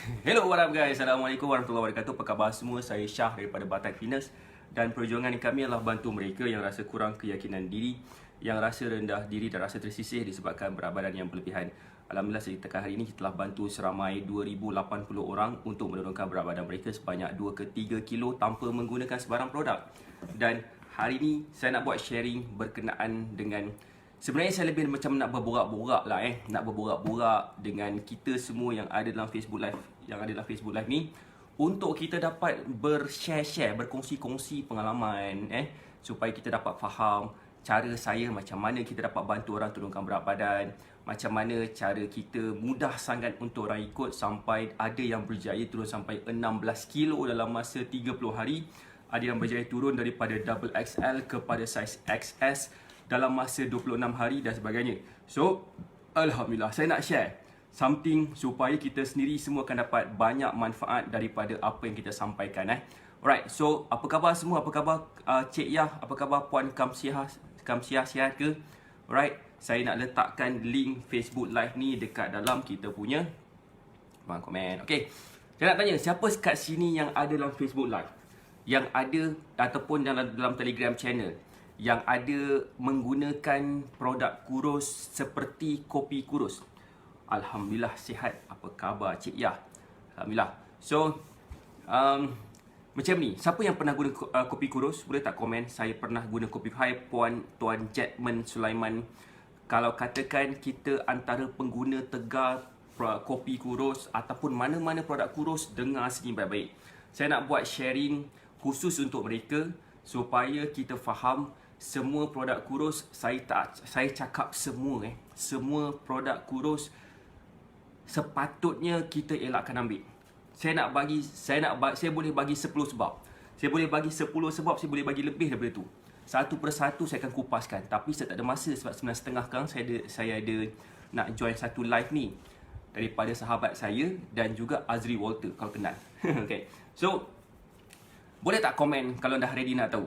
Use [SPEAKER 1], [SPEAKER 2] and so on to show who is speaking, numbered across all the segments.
[SPEAKER 1] Hello, what up guys? Assalamualaikum warahmatullahi wabarakatuh. Apa khabar semua? Saya Syah daripada Batak Fitness. Dan perjuangan kami adalah bantu mereka yang rasa kurang keyakinan diri, yang rasa rendah diri dan rasa tersisih disebabkan berat badan yang berlebihan. Alhamdulillah setakat hari ini kita telah bantu seramai 2080 orang untuk menurunkan berat badan mereka sebanyak 2 ke 3 kilo tanpa menggunakan sebarang produk. Dan hari ini saya nak buat sharing berkenaan dengan, sebenarnya saya lebih macam nak berborak-borak lah nak berborak-borak dengan kita semua yang ada dalam Facebook Live, ni, untuk kita dapat bershare-share, berkongsi-kongsi pengalaman supaya kita dapat faham cara saya macam mana kita dapat bantu orang turunkan berat badan, macam mana cara kita mudah sangat untuk orang ikut sampai ada yang berjaya turun sampai 16 kilo dalam masa 30 hari, ada yang berjaya turun daripada double XL kepada size XS dalam masa 26 hari dan sebagainya. So, Alhamdulillah, saya nak share something supaya kita sendiri semua akan dapat banyak manfaat daripada apa yang kita sampaikan. Alright, so apa khabar semua? Apa khabar Cik Yah? Apa khabar Puan Kamsiah, sihat ke? Alright, saya nak letakkan link Facebook Live ni dekat dalam kita punya komen. Okay, saya nak tanya, siapa kat sini yang ada dalam Facebook Live? Yang ada ataupun dalam Telegram channel yang ada menggunakan produk kurus seperti kopi kurus? Alhamdulillah sihat. Apa khabar Cik Yah? Alhamdulillah. So, macam ni, siapa yang pernah guna kopi kurus? Boleh tak komen? Saya pernah guna kopi. Hai Tuan Jetman Sulaiman. Kalau katakan kita antara pengguna tegar kopi kurus ataupun mana-mana produk kurus, dengar sini baik-baik. Saya nak buat sharing khusus untuk mereka supaya kita faham semua produk kurus. Saya cakap semua semua produk kurus sepatutnya kita elakkan ambil. Saya boleh bagi 10 sebab. Saya boleh bagi 10 sebab, saya boleh bagi lebih daripada tu. Satu persatu saya akan kupaskan, tapi saya tak ada masa sebab 9.30 sekarang saya ada nak join satu live ni daripada sahabat saya dan juga Azri Walter, kalau kenal. Okay. So, boleh tak komen kalau dah ready nak tahu?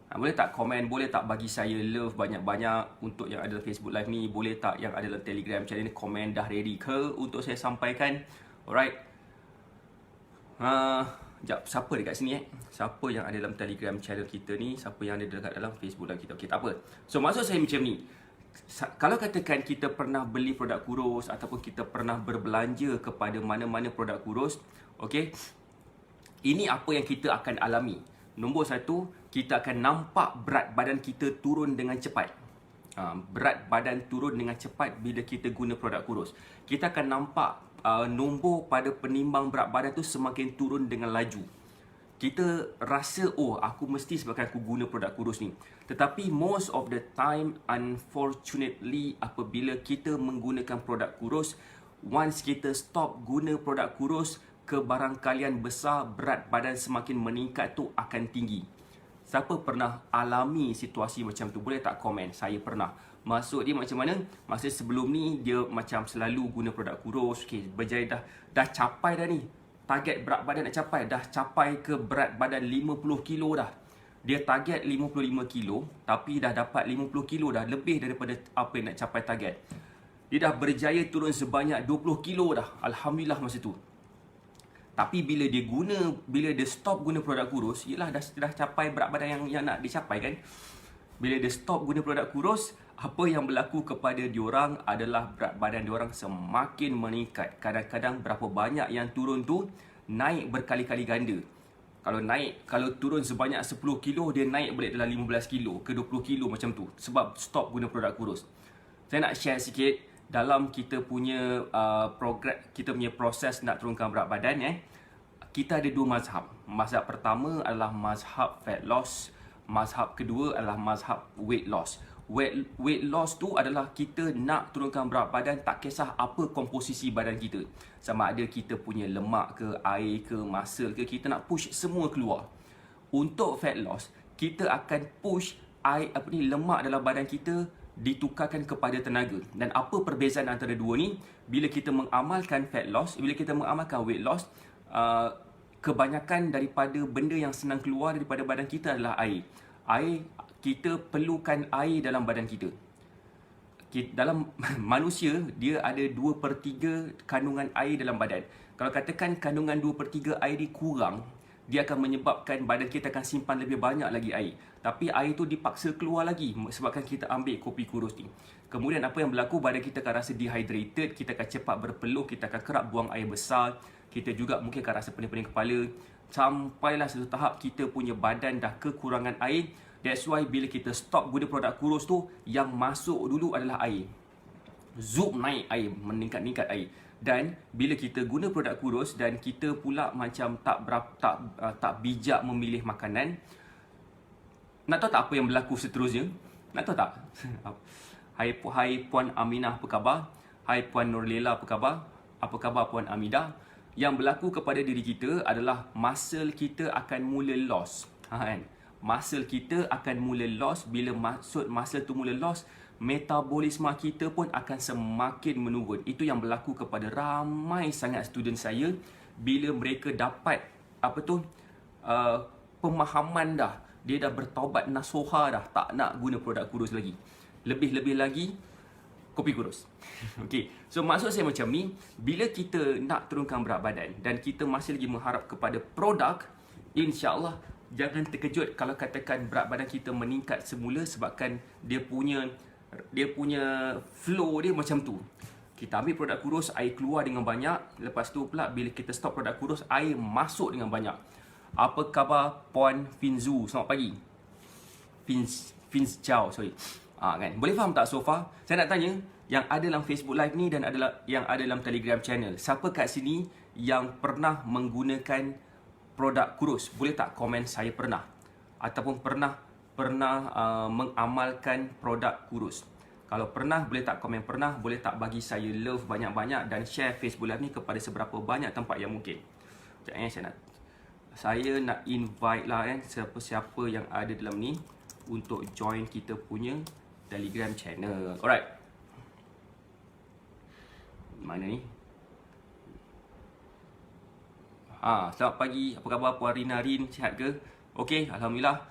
[SPEAKER 1] Boleh tak komen, boleh tak bagi saya love banyak-banyak untuk yang ada dalam Facebook Live ni. Boleh tak yang ada dalam Telegram channel ni komen dah ready ke untuk saya sampaikan. Alright. Sekejap, siapa dekat sini Siapa yang ada dalam Telegram channel kita ni? Siapa yang ada dekat dalam Facebook Live kita? Okay, tak apa. So, maksud saya macam ni. Kalau katakan kita pernah beli produk kurus ataupun kita pernah berbelanja kepada mana-mana produk kurus, okay, ini apa yang kita akan alami. Nombor satu, kita akan nampak berat badan kita turun dengan cepat. Berat badan turun dengan cepat bila kita guna produk kurus. Kita akan nampak nombor pada penimbang berat badan tu semakin turun dengan laju. Kita rasa, oh, aku mesti sebabkan aku guna produk kurus ni. Tetapi most of the time, unfortunately, apabila kita menggunakan produk kurus, once kita stop guna produk kurus, kebarangkalian besar berat badan semakin meningkat tu akan tinggi. Siapa pernah alami situasi macam tu? Boleh tak komen? Saya pernah. Maksud dia macam mana? Maksud sebelum ni dia macam selalu guna produk kurus. Okay, berjaya dah capai dah ni. Target berat badan nak capai. Dah capai ke berat badan 50 kilo dah. Dia target 55 kilo tapi dah dapat 50 kilo dah. Lebih daripada apa yang nak capai target. Dia dah berjaya turun sebanyak 20 kilo dah. Alhamdulillah masa tu. Tapi bila dia stop guna produk kurus, ialah dah capai berat badan yang nak dicapai kan. Bila dia stop guna produk kurus, apa yang berlaku kepada diorang adalah berat badan diorang semakin meningkat. Kadang-kadang berapa banyak yang turun tu naik berkali-kali ganda. Kalau turun sebanyak 10 kilo, dia naik balik dalam 15 kilo ke 20 kilo macam tu. Sebab stop guna produk kurus. Saya nak share sikit dalam kita punya kita punya proses nak turunkan berat badan. Kita ada dua mazhab. Mazhab pertama adalah mazhab fat loss. Mazhab kedua adalah mazhab weight loss. Weight loss tu adalah kita nak turunkan berat badan tak kisah apa komposisi badan kita. Sama ada kita punya lemak ke, air ke, muscle ke, kita nak push semua keluar. Untuk fat loss, kita akan push lemak dalam badan kita ditukarkan kepada tenaga. Dan apa perbezaan antara dua ni? Bila kita mengamalkan fat loss, bila kita mengamalkan weight loss, kebanyakan daripada benda yang senang keluar daripada badan kita adalah air. Kita perlukan air dalam badan kita. dalam manusia, dia ada 2/3 kandungan air dalam badan. Kalau katakan kandungan 2/3 air ni kurang, dia akan menyebabkan badan kita akan simpan lebih banyak lagi air. Tapi air tu dipaksa keluar lagi sebabkan kita ambil kopi kurus ni. Kemudian apa yang berlaku, badan kita akan rasa dehydrated, kita akan cepat berpeluh, kita akan kerap buang air besar, kita juga mungkin akan rasa pening-pening kepala. Sampailah satu tahap kita punya badan dah kekurangan air. That's why bila kita stop guna produk kurus tu, yang masuk dulu adalah air. Zoom naik air, meningkat-ningkat air. Dan bila kita guna produk kurus dan kita pula macam tak bijak memilih makanan, nak tahu tak apa yang berlaku seterusnya? Nak tahu tak? Hai Puan Aminah, apa khabar? Hai Puan Nurlela, apa khabar? Apa khabar Puan Amidah? Yang berlaku kepada diri kita adalah muscle kita akan mula loss. Kan? Muscle kita akan mula loss. Bila muscle tu mula loss, metabolisme kita pun akan semakin menurun. Itu yang berlaku kepada ramai sangat student saya bila mereka dapat pemahaman dah. Dia dah bertaubat nasuha dah, tak nak guna produk kurus lagi. Lebih-lebih lagi kopi kurus. Okey. So maksud saya macam ni, bila kita nak turunkan berat badan dan kita masih lagi mengharap kepada produk, insya-Allah jangan terkejut kalau katakan berat badan kita meningkat semula sebabkan dia punya flow dia macam tu. Kita ambil produk kurus, air keluar dengan banyak. Lepas tu pula bila kita stop produk kurus, air masuk dengan banyak. Apa khabar Puan Finzu? Selamat pagi. Fins Chow, sorry. Kan? Boleh faham tak so far? Saya nak tanya, yang ada dalam Facebook Live ni dan yang ada dalam Telegram channel, siapa kat sini yang pernah menggunakan produk kurus? Boleh tak komen saya pernah? Ataupun pernah mengamalkan produk kurus? Kalau pernah, boleh tak komen pernah? Boleh tak bagi saya love banyak-banyak dan share Facebook Live ni kepada seberapa banyak tempat yang mungkin? Sekejap saya nak invite lah siapa-siapa yang ada dalam ni untuk join kita punya Telegram channel. Alright. Mana ni? Selamat pagi. Apa khabar Puan Rina Rin? Sihat ke? Okey, alhamdulillah.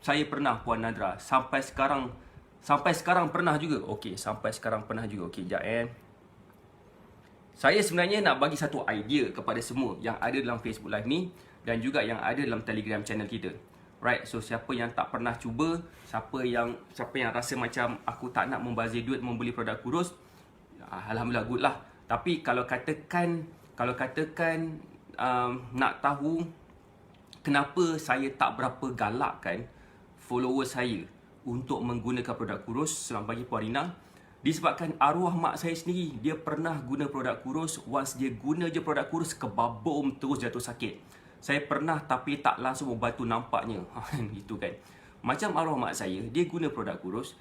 [SPEAKER 1] Saya pernah Puan Nadra. Sampai sekarang pernah juga. Okey, sampai sekarang pernah juga. Okey, jap. Saya sebenarnya nak bagi satu idea kepada semua yang ada dalam Facebook Live ni dan juga yang ada dalam Telegram channel kita. Right, so siapa yang tak pernah cuba, siapa yang rasa macam aku tak nak membazir duit membeli produk kurus, alhamdulillah good lah. Tapi kalau katakan nak tahu kenapa saya tak berapa galakkan follower saya untuk menggunakan produk kurus, selamat pagi Puan Rina. Disebabkan arwah mak saya sendiri, dia pernah guna produk kurus. Once dia guna je produk kurus, kebabom terus jatuh sakit. Saya pernah tapi tak langsung membantu nampaknya. Gitu kan. Macam arwah mak saya, dia guna produk kurus.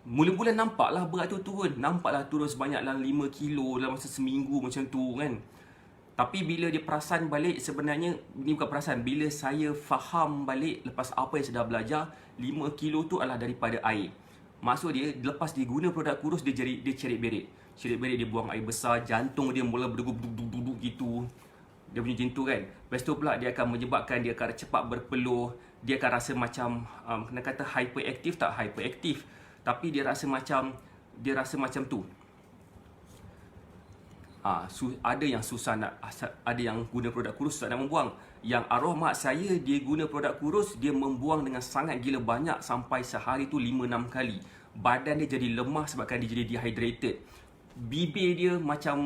[SPEAKER 1] Mula-mula nampaklah berat tu turun. Nampaklah turun sebanyaklah 5 kilo dalam masa seminggu macam tu kan. Tapi bila dia perasan balik, sebenarnya ni bukan perasan, bila saya faham balik lepas apa yang saya dah belajar, 5 kilo tu adalah daripada air. Maksud dia, lepas dia guna produk kurus, dia cerit berit. Cerit berit, dia buang air besar, jantung dia mula berdegup-duk gitu. Dia punya macam tu kan. Lepas tu pula dia akan menyebabkan dia akan cepat berpeluh. Dia akan rasa macam, kena kata hyperactive, tak hyperactive. Tapi dia rasa macam tu. Ada yang susah nak, ada yang guna produk kurus susah nak membuang. Yang arwah mak saya, dia guna produk kurus, dia membuang dengan sangat gila banyak sampai sehari tu 5-6 kali. Badan dia jadi lemah sebabkan dia jadi dehydrated. Bibir dia macam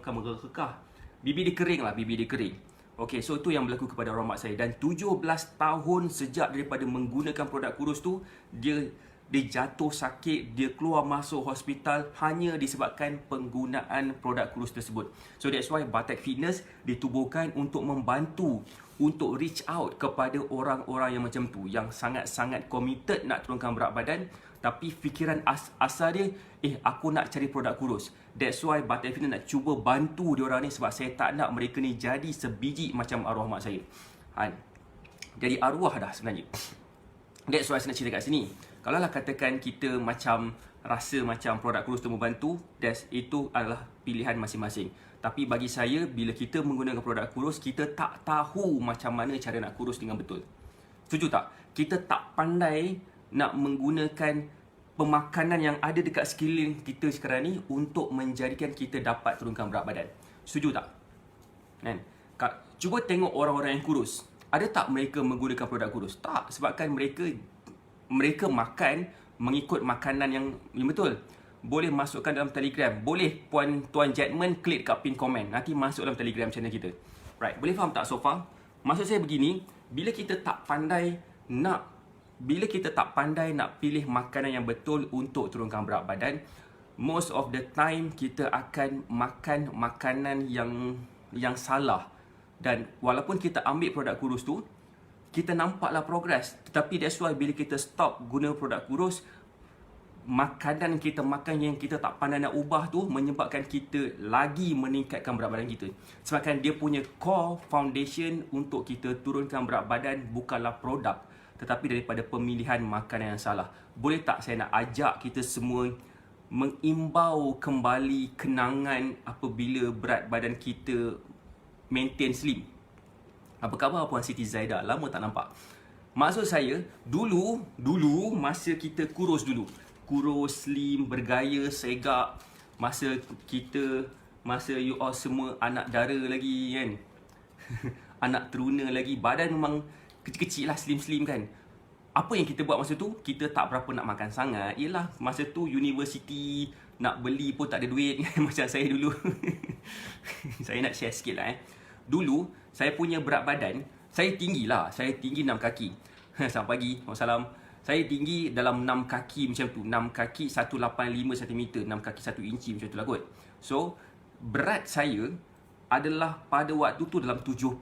[SPEAKER 1] kekah. Bibir dia kering lah, bibir dia kering. Okay, so itu yang berlaku kepada arwah mak saya. Dan 17 tahun sejak daripada menggunakan produk kurus tu, dia jatuh sakit, dia keluar masuk hospital hanya disebabkan penggunaan produk kurus tersebut. So that's why Batek Fitness ditubuhkan untuk membantu, untuk reach out kepada orang-orang yang macam tu, yang sangat-sangat committed nak turunkan berat badan, tapi fikiran asal dia, aku nak cari produk kurus. That's why Batek Fitness nak cuba bantu diorang ni, sebab saya tak nak mereka ni jadi sebiji macam arwah mak saya. Jadi arwah dah sebenarnya. That's why saya nak cerita kat sini. Kalau lah katakan kita macam rasa macam produk kurus tu membantu, itu adalah pilihan masing-masing. Tapi bagi saya, bila kita menggunakan produk kurus, kita tak tahu macam mana cara nak kurus dengan betul. Setuju tak? Kita tak pandai nak menggunakan pemakanan yang ada dekat sekeliling kita sekarang ni untuk menjadikan kita dapat turunkan berat badan. Setuju tak? Kan? Cuba tengok orang-orang yang kurus. Ada tak mereka menggunakan produk kurus? Tak, sebabkan mereka makan mengikut makanan yang betul. Boleh masukkan dalam Telegram. Boleh Tuan Jetman klik kat pin komen. Nanti masuk dalam Telegram channel kita. Right, boleh faham tak so far? Maksud saya begini, bila kita tak pandai nak pilih makanan yang betul untuk turunkan berat badan, most of the time kita akan makan makanan yang salah. Dan walaupun kita ambil produk kurus tu, kita nampaklah progress. Tetapi that's why bila kita stop guna produk kurus, makanan kita makan yang kita tak pandai nak ubah tu menyebabkan kita lagi meningkatkan berat badan kita. Sebabkan dia punya core foundation untuk kita turunkan berat badan bukanlah produk, tetapi daripada pemilihan makanan yang salah. Boleh tak saya nak ajak kita semua mengimbau kembali kenangan apabila berat badan kita maintain slim? Apa khabar Puan Siti Zaidah? Lama tak nampak. Maksud saya, dulu masa kita kurus dulu, kurus, slim, bergaya, segak, masa you all semua anak dara lagi kan. Anak teruna lagi, badan memang kecil-kecil lah, slim-slim kan. Apa yang kita buat masa tu? Kita tak berapa nak makan sangat. Yelah, masa tu universiti, nak beli pun tak ada duit. Macam saya dulu. Saya nak share sikit lah Dulu, saya punya berat badan, saya tinggi lah. Saya tinggi 6 kaki. Selamat pagi, wassalam. Saya tinggi dalam 6 kaki macam tu. 6 kaki 185 cm, 6 kaki 1 inci macam tu lah kot. So, berat saya adalah pada waktu tu dalam 71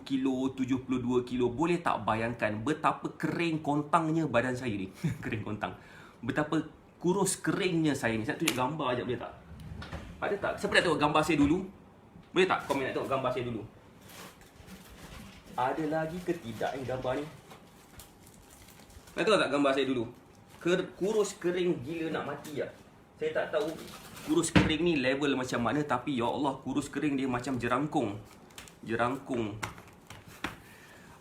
[SPEAKER 1] kilo, 72 kilo. Boleh tak bayangkan betapa kering kontangnya badan saya ni. Kering kontang. Betapa kurus keringnya saya ni. Saya tunjuk gambar sekejap, boleh tak? Ada tak? Siapa nak tengok gambar saya dulu? Boleh tak komen nak tengok gambar saya dulu? Ada lagi ke tidak gambar ni? Nak tengok tak gambar saya dulu? Kurus kering gila nak mati lah. Saya tak tahu kurus kering ni level macam mana, tapi ya Allah, kurus kering dia macam jerangkung. Jerangkung.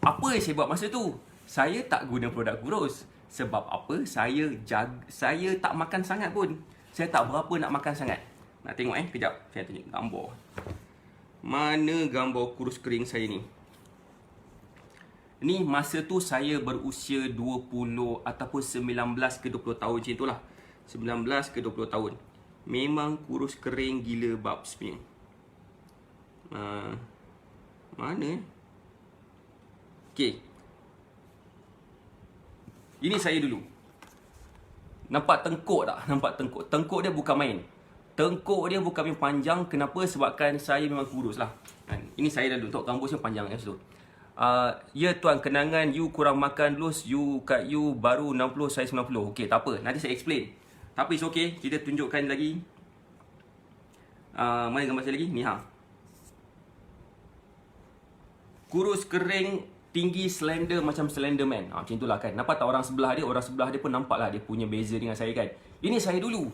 [SPEAKER 1] Apa yang saya buat masa tu? Saya tak guna produk kurus. Sebab apa? Saya tak makan sangat pun. Saya tak berapa nak makan sangat. Nak tengok kejap. Saya tunjuk gambar. Mana gambar kurus kering saya ni? Ni masa tu saya berusia 20 ataupun 19 ke 20 tahun macam itulah. 19 ke 20 tahun. Memang kurus kering gila babs punya. Mana? Okey. Ini saya dulu. Nampak tengkuk tak? Nampak tengkuk. Tengkuk dia bukan main. Tengkuk dia bukan main panjang. Kenapa? Sebabkan saya memang kurus lah. Ini saya dah dulu. Untuk rambut saya panjang kat situ. Ya tuan, kenangan you kurang makan dulu. You baru 60, saya 90. Okey, tak apa. Nanti saya explain. Tapi it's okay. Kita tunjukkan lagi. Mana gambar saya lagi? Ni kurus kering, tinggi, slender macam Slenderman. Macam itulah kan. Nampak tak orang sebelah dia? Orang sebelah dia pun nampak lah dia punya beza dengan saya kan. Ini saya dulu.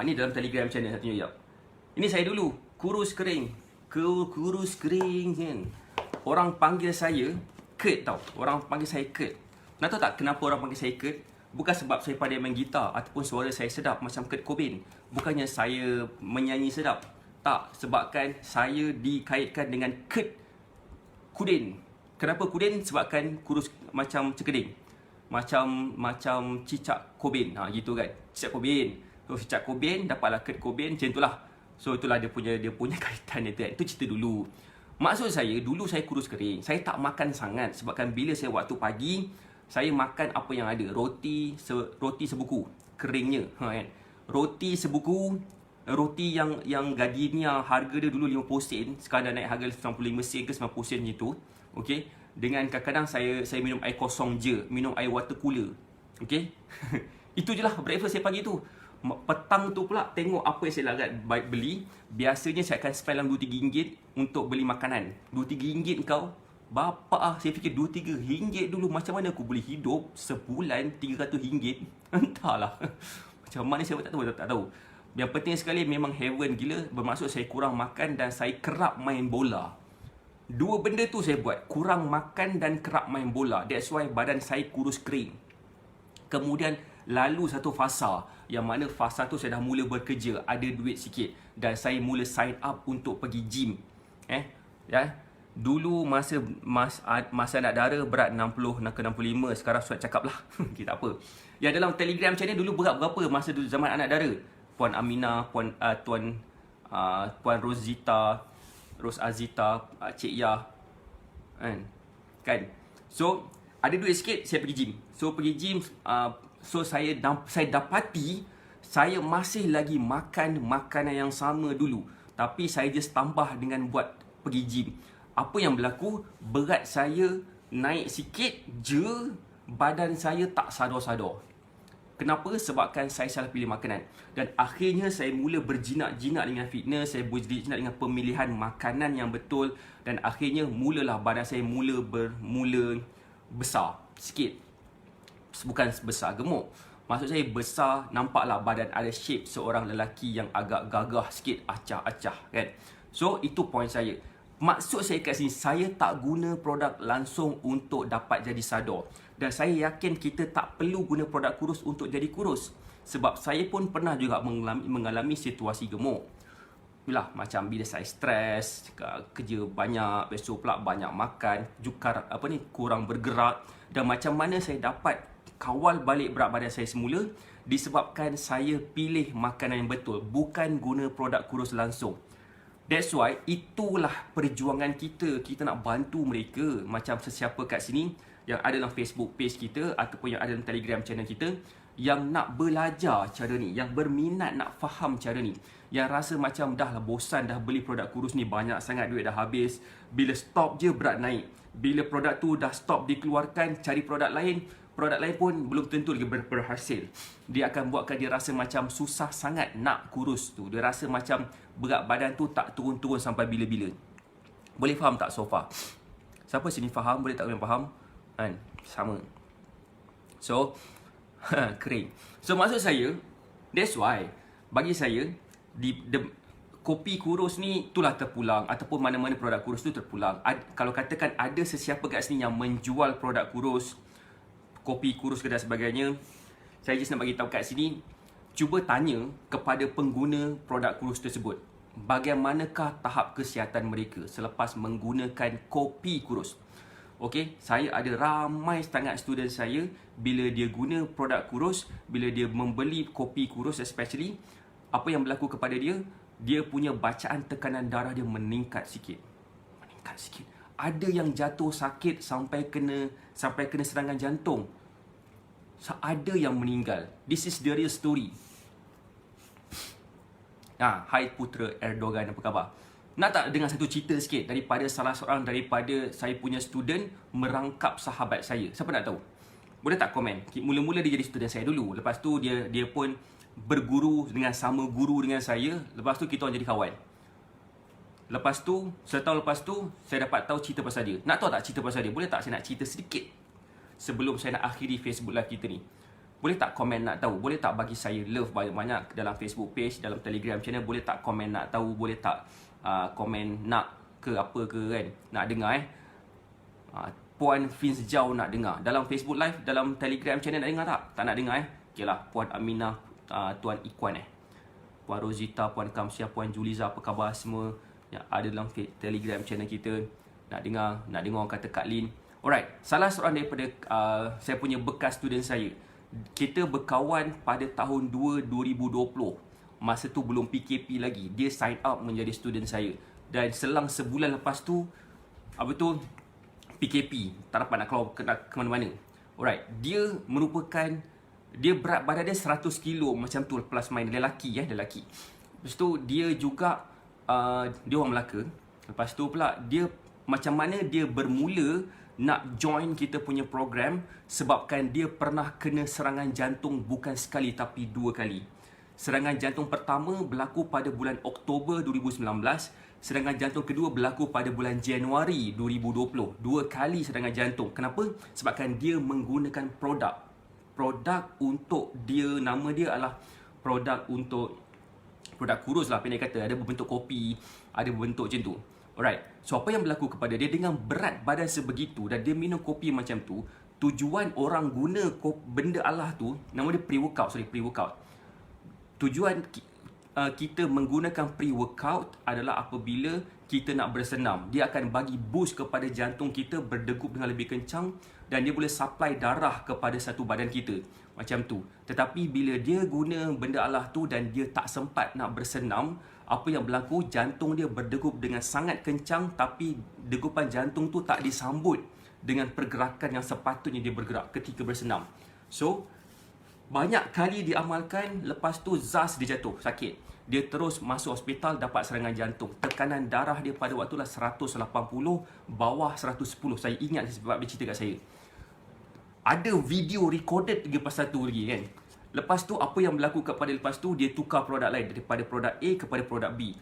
[SPEAKER 1] Ni dalam Telegram channel saya tunjuk jap. Ini saya dulu. Kurus kering. Kurus kering kan. Orang panggil saya Kurt tau. Orang panggil saya Kurt. Nak tahu tak kenapa orang panggil saya Kurt? Bukan sebab saya pandai main gitar ataupun suara saya sedap macam Kurt Cobain. Bukannya saya menyanyi sedap. Tak, sebabkan saya dikaitkan dengan Kurt Cobain. Kenapa Cobain? Sebabkan kurus macam cekeding. Macam Cicak Cobain. Gitu kan. Cicak Cobain. So Cicak Cobain dapatlah Kurt Cobain, macam itulah. So itulah dia punya kaitan itu kan. Itu cerita dulu. Maksud saya, dulu saya kurus kering. Saya tak makan sangat sebabkan bila saya waktu pagi, saya makan apa yang ada. Roti sebuku keringnya, kan. Roti sebuku, roti yang Gardenia harga dia dulu 50 sen, sekarang dah naik harga 95 sen ke 90 sen gitu. Okey. Dengan kadang-kadang saya minum air kosong je, minum air water cooler. Okey. Itu je lah breakfast saya pagi tu. Petang tu pula tengok apa yang saya larat beli. Biasanya saya akan spend dalam RM2-3 untuk beli makanan. RM2-3 kau. Bapak saya fikir RM2-3 dulu. Macam mana aku boleh hidup sebulan RM300? Entahlah. Macam mana saya tak tahu. Yang penting sekali memang heaven gila. Bermaksud saya kurang makan dan saya kerap main bola. Dua benda tu saya buat. Kurang makan dan kerap main bola. That's why badan saya kurus kering. Kemudian lalu satu fasa, yang mana fasa tu saya dah mula bekerja, ada duit sikit, dan saya mula sign up untuk pergi gym. Dulu masa nak dara berat 60 nak ke 65, sekarang sudah cakap lah. Kita apa. Yang dalam Telegram channel dulu berat berapa masa dulu zaman anak dara? Puan Aminah, Puan Rosita, Cik Yah, kan? So ada duit sikit, saya pergi gym. So pergi gym, so saya dapati saya masih lagi makan makanan yang sama dulu, tapi saya just tambah dengan buat pergi gym. Apa yang berlaku? Berat saya naik sikit je, badan saya tak sadar-sadar. Kenapa? Sebabkan saya salah pilih makanan. Dan akhirnya saya mula berjinak-jinak dengan fitness, saya berjinak dengan pemilihan makanan yang betul, dan akhirnya mulalah badan saya mula besar sikit. Bukan besar gemuk. Maksud saya besar, nampaklah badan ada shape seorang lelaki yang agak gagah sikit, acah-acah, kan. So itu point saya. Maksud saya kat sini, saya tak guna produk langsung untuk dapat jadi sadar. Dan saya yakin kita tak perlu guna produk kurus untuk jadi kurus. Sebab saya pun pernah juga mengalami situasi gemuk. Yalah, macam bila saya stres, kerja banyak, besok pula banyak makan, kurang bergerak. Dan macam mana saya dapat kawal balik berat badan saya semula? Disebabkan saya pilih makanan yang betul, bukan guna produk kurus langsung. That's why itulah perjuangan kita. Kita nak bantu mereka, macam sesiapa kat sini yang ada dalam Facebook page kita ataupun yang ada dalam Telegram channel kita, yang nak belajar cara ni, yang berminat nak faham cara ni, yang rasa macam dah lah bosan dah beli produk kurus ni, banyak sangat duit dah habis, bila stop je berat naik, bila produk tu dah stop dikeluarkan, cari produk lain pun belum tentu lagi berhasil. Dia akan buatkan dia rasa macam susah sangat nak kurus tu. Dia rasa macam berat badan tu tak turun-turun sampai bila-bila. Boleh faham tak so far? Siapa sini faham? Boleh tak kalian faham? Kan? Sama. So, kering. So maksud saya, that's why bagi saya kopi kurus ni itulah terpulang, ataupun mana-mana produk kurus tu terpulang. Kalau katakan ada sesiapa kat sini yang menjual produk kurus, kopi kurus ke dan sebagainya, saya just nak bagi tahu kat sini, cuba tanya kepada pengguna produk kurus tersebut, bagaimanakah tahap kesihatan mereka selepas menggunakan kopi kurus. Okey, saya ada ramai sangat student saya, bila dia guna produk kurus, bila dia membeli kopi kurus especially, apa yang berlaku kepada dia, dia punya bacaan tekanan darah dia meningkat sikit. Ada yang jatuh sakit sampai kena serangan jantung. Ada yang meninggal. This is the real story. Hai Putra Erdogan, apa khabar? Nak tak dengar satu cerita sikit daripada salah seorang daripada saya punya student merangkap sahabat saya? Siapa nak tahu? Boleh tak komen? Mula-mula dia jadi student saya dulu. Lepas tu dia pun berguru dengan sama guru dengan saya. Lepas tu kita orang jadi kawan. Lepas tu, setahun lepas tu, saya dapat tahu cerita pasal dia. Nak tahu tak cerita pasal dia? Boleh tak saya nak cerita sedikit sebelum saya nak akhiri Facebook live kita ni? Boleh tak komen nak tahu? Boleh tak bagi saya love banyak-banyak dalam Facebook page, dalam Telegram channel? Boleh tak komen nak tahu? Boleh tak komen nak ke apa ke, kan? Nak dengar Puan Fins Jau nak dengar. Dalam Facebook live, dalam Telegram channel nak dengar tak? Tak nak dengar Okay lah, Puan Aminah, Tuan Ikwan Puan Rosita, Puan Kamsia, Puan Juliza, apa khabar semua yang ada dalam Telegram channel kita? Nak dengar orang kata Kak Lin. Alright, salah seorang daripada saya punya bekas student saya, kita berkawan pada tahun 2020. Masa tu belum PKP lagi. Dia sign up menjadi student saya. Dan selang sebulan lepas tu, PKP. Tak dapat nak keluar ke mana-mana. Alright, dia berat badan dia 100 kilo macam tu, plus main. Lelaki. Lepas tu dia juga dia orang Melaka. Lepas tu pula dia macam mana dia bermula nak join kita punya program, sebabkan dia pernah kena serangan jantung bukan sekali tapi 2 kali. Serangan jantung pertama berlaku pada bulan Oktober 2019. Serangan jantung kedua berlaku pada bulan Januari 2020. 2 kali serangan jantung. Kenapa? Sebabkan dia menggunakan produk untuk dia, nama dia adalah produk kurus lah, pendek kata. Ada berbentuk kopi, ada berbentuk macam tu. Alright, so apa yang berlaku kepada dia dengan berat badan sebegitu dan dia minum kopi macam tu, tujuan orang guna benda Allah tu, nama dia pre-workout. Tujuan kita menggunakan pre-workout adalah apabila kita nak bersenam. Dia akan bagi boost kepada jantung kita berdegup dengan lebih kencang dan dia boleh supply darah kepada satu badan kita. Macam tu. Tetapi bila dia guna benda Allah tu dan dia tak sempat nak bersenam, apa yang berlaku, jantung dia berdegup dengan sangat kencang tapi degupan jantung tu tak disambut dengan pergerakan yang sepatutnya dia bergerak ketika bersenam. So, banyak kali diamalkan, lepas tu zas dia jatuh, sakit. Dia terus masuk hospital, dapat serangan jantung. Tekanan darah dia pada waktu lah 180, bawah 110. Saya ingat sebab dia cerita kat saya. Ada video recorded lagi pasal tu lagi kan. Lepas tu, apa yang berlaku kepada lepas tu, dia tukar produk lain. Daripada produk A kepada produk B.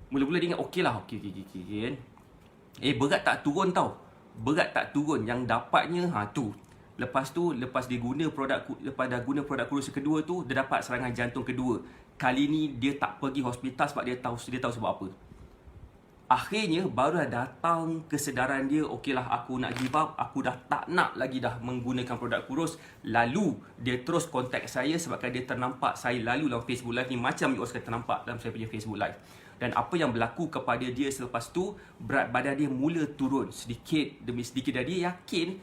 [SPEAKER 1] Mula-mula dia ingat, okey lah, okey kan. Berat tak turun tau. Berat tak turun. Yang dapatnya, tu. Lepas dia guna lepas dah guna produk kurus kedua tu, dia dapat serangan jantung kedua. Kali ni dia tak pergi hospital sebab dia tahu sebab apa. Akhirnya baru datang kesedaran dia, okeylah aku nak give up, aku dah tak nak lagi dah menggunakan produk kurus. Lalu dia terus kontak saya sebabkan dia ternampak saya lalu dalam Facebook Live ni macam you sekali ternampak dalam saya punya Facebook Live. Dan apa yang berlaku kepada dia selepas tu, berat badan dia mula turun sedikit demi sedikit dan dia yakin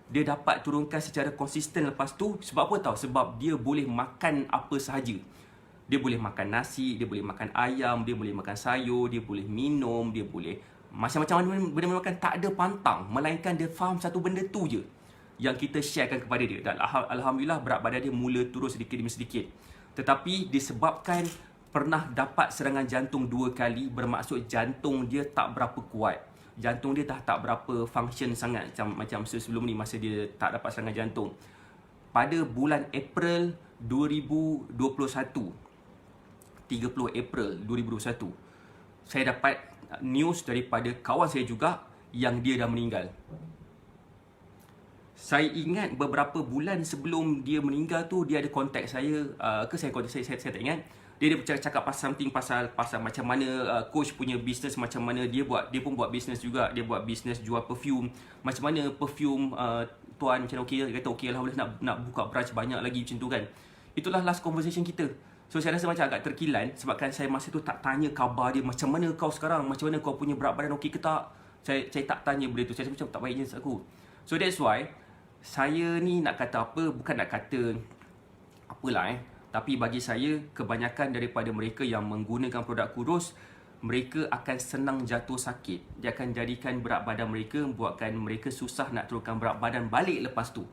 [SPEAKER 1] dia dapat turunkan secara konsisten lepas tu. Sebab apa tahu? Sebab dia boleh makan apa sahaja. Dia boleh makan nasi, dia boleh makan ayam, dia boleh makan sayur, dia boleh minum, dia boleh macam-macam benda makan, tak ada pantang. Melainkan dia faham satu benda tu je yang kita sharekan kepada dia. Dan Alhamdulillah berat badan dia mula turun sedikit demi sedikit. Tetapi disebabkan pernah dapat serangan jantung 2 kali, bermaksud jantung dia tak berapa kuat. Jantung dia dah tak berapa function sangat macam sebelum ni masa dia tak dapat serangan jantung. Pada bulan April 2021, 30 April 2021, saya dapat news daripada kawan saya juga yang dia dah meninggal. Saya ingat beberapa bulan sebelum dia meninggal tu, dia ada kontak saya, saya tak ingat. Dia cakap pasal macam mana coach punya bisnes, macam mana dia pun buat bisnes juga. Dia buat bisnes jual perfume. Macam mana perfume tuan macam okey, dia kata okey lah, boleh nak buka branch banyak lagi macam tu kan. Itulah last conversation kita. So saya rasa macam agak terkilan sebabkan saya masa tu tak tanya khabar dia, macam mana kau sekarang, macam mana kau punya berat badan okey ke tak. Saya tak tanya benda tu. Saya macam tak baiknya aku. So that's why saya ni nak kata apa, bukan nak kata apalah tapi bagi saya, kebanyakan daripada mereka yang menggunakan produk kurus, mereka akan senang jatuh sakit. Dia akan jadikan berat badan mereka, buatkan mereka susah nak turunkan berat badan balik lepas tu.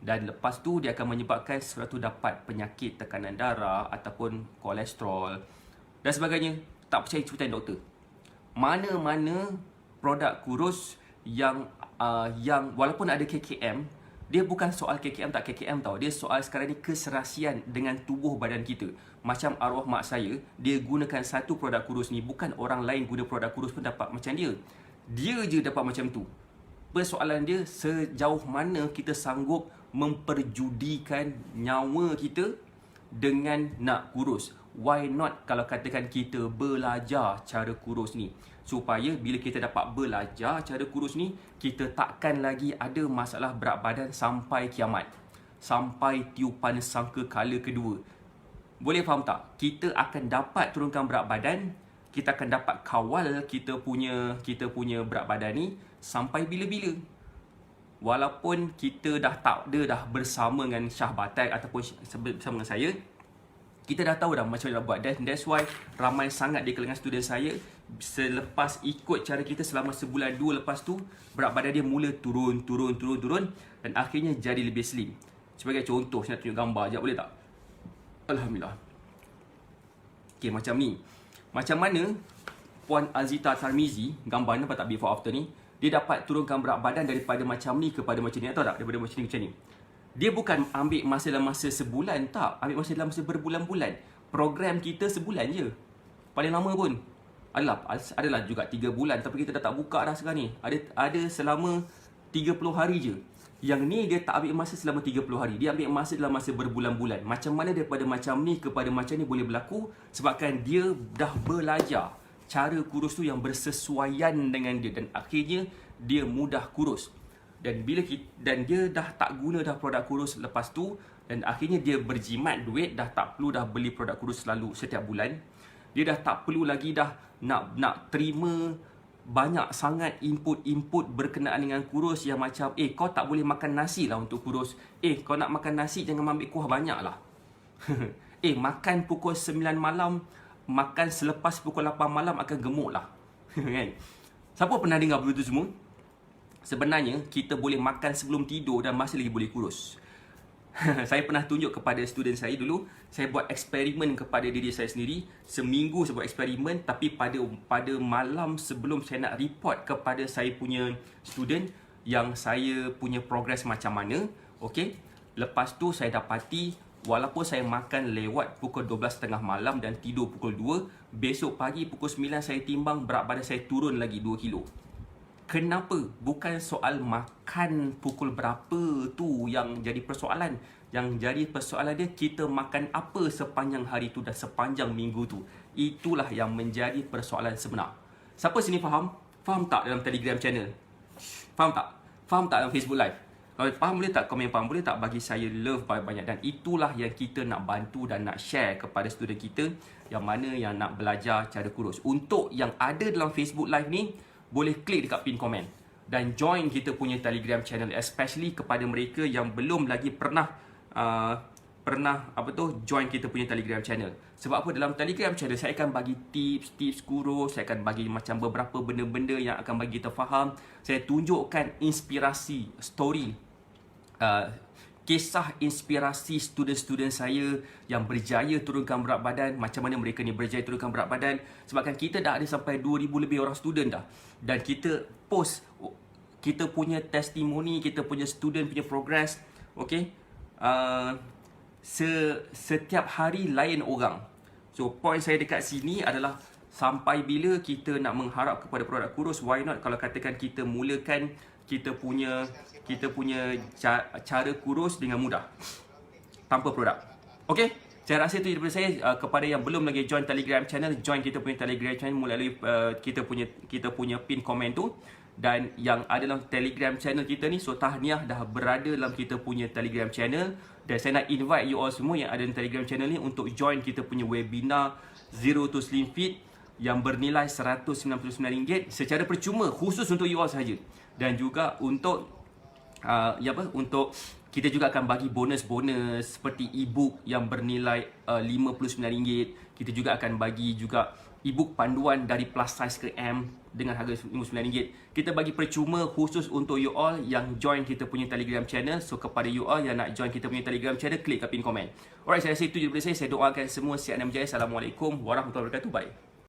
[SPEAKER 1] Dan lepas tu dia akan menyebabkan sesuatu dapat penyakit tekanan darah ataupun kolesterol dan sebagainya. Tak percaya, cuba tanya doktor. Mana-mana produk kurus yang walaupun ada KKM, dia bukan soal KKM tak KKM tau. Dia soal sekarang ni keserasian dengan tubuh badan kita. Macam arwah mak saya, dia gunakan satu produk kurus ni. Bukan orang lain guna produk kurus pun dapat macam dia. Dia je dapat macam tu. Persoalan dia, sejauh mana kita sanggup memperjudikan nyawa kita dengan nak kurus. Why not kalau katakan kita belajar cara kurus ni, supaya bila kita dapat belajar cara kurus ni, kita takkan lagi ada masalah berat badan sampai kiamat, sampai tiupan sangkakala kedua. Boleh faham tak? Kita akan dapat turunkan berat badan, kita akan dapat kawal kita punya berat badan ni sampai bila-bila. Walaupun kita dah tak ada dah bersama dengan Syah Batak ataupun bersama dengan saya, kita dah tahu dah macam mana nak buat. That's why ramai sangat di kalangan student saya, selepas ikut cara kita selama sebulan 2 lepas tu, berat badan dia mula turun dan akhirnya jadi lebih slim. Sebagai contoh, saya nak tunjuk gambar sekejap, boleh tak? Alhamdulillah. Okay, macam ni. Macam mana Puan Azita Tarmizi, gambar nampak tak before after ni, dia dapat turunkan berat badan daripada macam ni kepada macam ni, tahu tak? Daripada macam ni ke macam ni. Dia bukan ambil masa dalam masa sebulan, tak. Ambil masa dalam masa berbulan-bulan. Program kita sebulan je. Paling lama pun adalah juga 3 bulan, tapi kita dah tak buka dah sekarang ni. Ada selama 30 hari je. Yang ni dia tak ambil masa selama 30 hari. Dia ambil masa dalam masa berbulan-bulan. Macam mana daripada macam ni kepada macam ni boleh berlaku? Sebabkan dia dah belajar cara kurus tu yang bersesuaian dengan dia, dan akhirnya dia mudah kurus. Dan dan dia dah tak guna dah produk kurus lepas tu, dan akhirnya dia berjimat duit, dah tak perlu dah beli produk kurus selalu setiap bulan. Dia dah tak perlu lagi dah nak terima banyak sangat input berkenaan dengan kurus yang macam kau tak boleh makan nasi lah untuk kurus. Kau nak makan nasi jangan ambil kuah banyak lah. Makan pukul 9 malam, makan selepas pukul 8 malam akan gemuk lah. Kan? Siapa pernah dengar benda tu semua? Sebenarnya kita boleh makan sebelum tidur dan masih lagi boleh kurus. Saya pernah tunjuk kepada student saya dulu, saya buat eksperimen kepada diri saya sendiri. Seminggu saya buat eksperimen, tapi pada malam sebelum saya nak report kepada saya punya student yang saya punya progress macam mana, okey. Lepas tu saya dapati walaupun saya makan lewat pukul 12.30 malam dan tidur pukul 2, besok pagi pukul 9 saya timbang, berat badan saya turun lagi 2 kilo. Kenapa? Bukan soal makan pukul berapa tu yang jadi persoalan. Yang jadi persoalan dia, kita makan apa sepanjang hari tu dan sepanjang minggu tu. Itulah yang menjadi persoalan sebenar. Siapa sini faham? Faham tak dalam Telegram channel? Faham tak? Faham tak dalam Facebook Live? Kalau faham boleh tak komen faham? Boleh tak bagi saya love banyak-banyak? Dan itulah yang kita nak bantu dan nak share kepada student kita yang mana yang nak belajar cara kurus. Untuk yang ada dalam Facebook Live ni, boleh klik dekat pin komen dan join kita punya Telegram channel, especially kepada mereka yang belum lagi pernah join kita punya Telegram channel. Sebab apa? Dalam Telegram channel saya akan bagi tips kurus, saya akan bagi macam beberapa benda-benda yang akan bagi kita faham. Saya tunjukkan inspirasi, story, kisah inspirasi student-student saya yang berjaya turunkan berat badan, macam mana mereka ni berjaya turunkan berat badan. Sebabkan kita dah ada sampai 2,000 lebih orang student dah, dan kita post kita punya testimoni, kita punya student punya progress. Okay, setiap hari lain orang. So point saya dekat sini adalah, sampai bila kita nak mengharap kepada produk kurus? Why not kalau katakan kita mulakan kita punya cara kurus dengan mudah tanpa produk. Okey, saya rasa itu daripada saya. Kepada yang belum lagi join Telegram channel, join kita punya Telegram channel melalui kita punya pin komen tu. Dan yang ada dalam Telegram channel kita ni, so tahniah dah berada dalam kita punya Telegram channel. Dan saya nak invite you all semua yang ada dalam Telegram channel ni untuk join kita punya webinar Zero to Slim Fit yang bernilai RM199 secara percuma, khusus untuk you all sahaja. Dan juga untuk untuk kita juga akan bagi bonus-bonus seperti e-book yang bernilai RM59. Kita juga akan bagi juga e-book panduan dari plus size ke M dengan harga RM59. Kita bagi percuma khusus untuk you all yang join kita punya Telegram channel. So kepada you all yang nak join kita punya Telegram channel, klik kat pin komen. Alright, saya rasa itu daripada saya. Saya doakan semua sihat dan berjaya. Assalamualaikum warahmatullahi wabarakatuh. Bye.